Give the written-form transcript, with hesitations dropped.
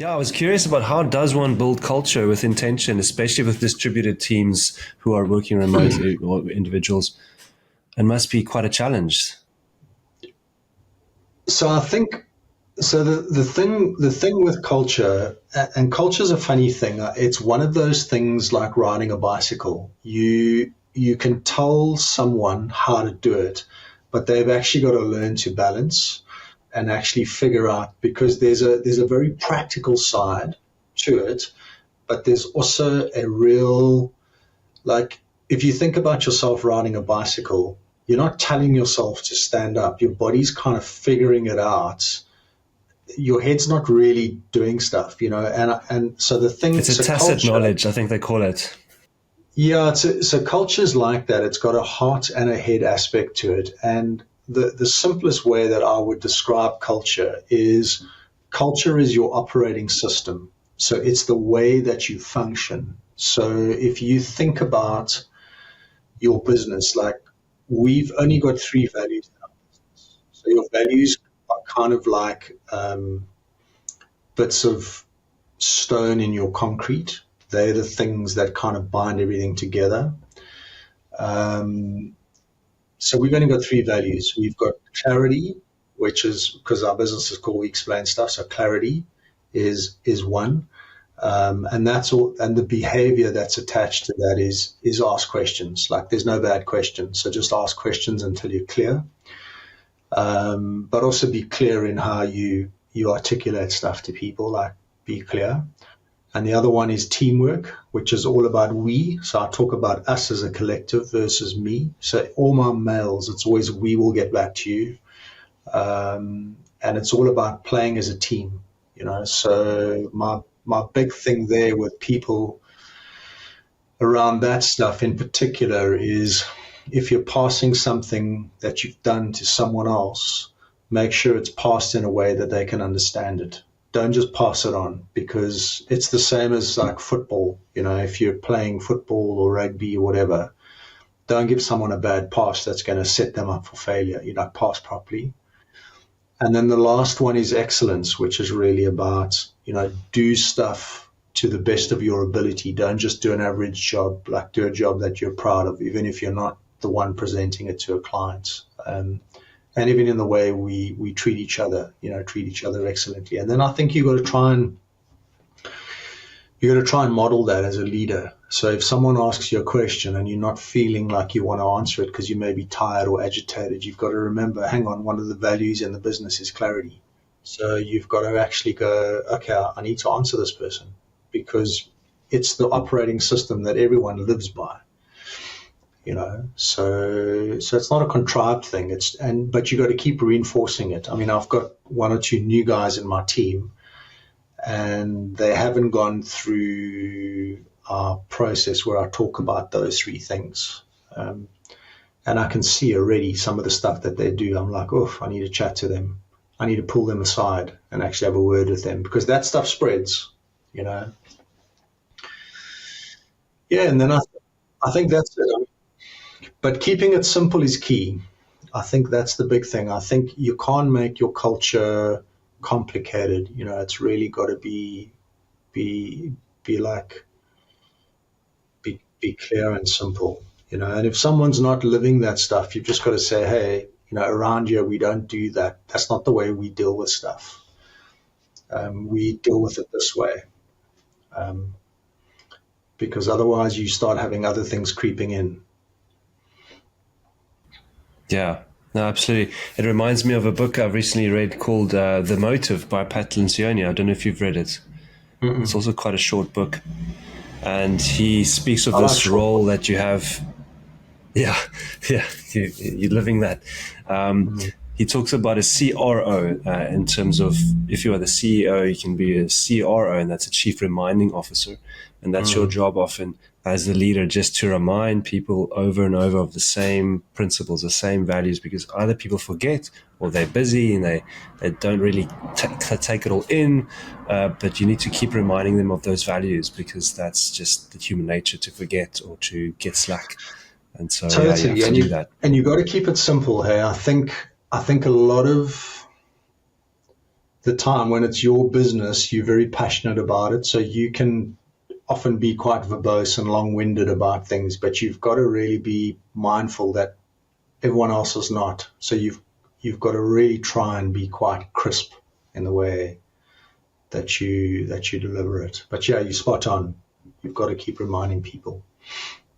Yeah, I was curious about how does one build culture with intention, especially with distributed teams who are working remotely or individuals. It must be quite a challenge. So I think so. The thing with culture, and culture is a funny thing. It's one of those things like riding a bicycle. You can tell someone how to do it, but they've actually got to learn to balance and actually figure out, because there's a very practical side to it, but there's also a real, like, if you think about yourself riding a bicycle, you're not telling yourself to stand up. Your body's kind of figuring it out. Your head's not really doing stuff, and so the thing, It's a so tacit culture, knowledge, I think they call it. yeah, so culture's like that. It's got a heart and a head aspect to it. And the simplest way that I would describe culture is your operating system. So it's the way that you function. So if you think about your business, like, we've only got three values in our business. So your values are kind of like bits of stone in your concrete. They're the things that kind of bind everything together. Um, so we've only got three values. We've got clarity, which is because our business is called We Explain Stuff. So clarity is one. And that's all. And the behavior that's attached to that is ask questions. Like, there's no bad questions. So just ask questions until you're clear. But also be clear in how you articulate stuff to people. Like, be clear. And the other one is teamwork, which is all about we. So I talk about us as a collective versus me. So all my mails, it's always we will get back to you. And it's all about playing as a team. So my big thing there with people around that stuff in particular is, if you're passing something that you've done to someone else, make sure it's passed in a way that they can understand it. Don't just pass it on, because it's the same as like football. If you're playing football or rugby or whatever, don't give someone a bad pass that's going to set them up for failure. Pass properly. And then the last one is excellence, which is really about, do stuff to the best of your ability. Don't just do an average job. Like, do a job that you're proud of, even if you're not the one presenting it to a client. And even in the way we treat each other, treat each other excellently. And then I think you got to try and model that as a leader. So if someone asks you a question and you're not feeling like you want to answer it because you may be tired or agitated, you've got to remember, hang on, one of the values in the business is clarity. So you've got to actually go, okay, I need to answer this person, because it's the operating system that everyone lives by. So it's not a contrived thing. But you got to keep reinforcing it. I mean, I've got one or two new guys in my team, and they haven't gone through our process where I talk about those three things. And I can see already some of the stuff that they do. I'm like, oh, I need to chat to them. I need to pull them aside and actually have a word with them, because that stuff spreads. Yeah, and then I think that's it. But keeping it simple is key. I think that's the big thing. I think you can't make your culture complicated. It's really got to be like be clear and simple. And if someone's not living that stuff, you've just got to say, hey, around here we don't do that. That's not the way we deal with stuff. We deal with it this way, because otherwise you start having other things creeping in. Yeah, no, absolutely. It reminds me of a book I've recently read called The Motive by Pat Lencioni. I don't know if you've read it. It's also quite a short book. And he speaks of I like this short role books. that you have. Yeah, yeah, you're living that. He talks about a CRO in terms of, if you are the CEO, you can be a CRO, and that's a Chief Reminding Officer. And that's your job often as the leader, just to remind people over and over of the same principles, the same values, because either people forget or they're busy and they don't really take it all in. But you need to keep reminding them of those values, because that's just the human nature, to forget or to get slack. And so, yeah, you have Totally, to do that. and you got to keep it simple. Hey, I think a lot of the time when it's your business, you're very passionate about it. So you can often be quite verbose and long-winded about things, but you've got to really be mindful that everyone else is not. So you've got to really try and be quite crisp in the way that you deliver it. But yeah, you're spot on. You've got to keep reminding people.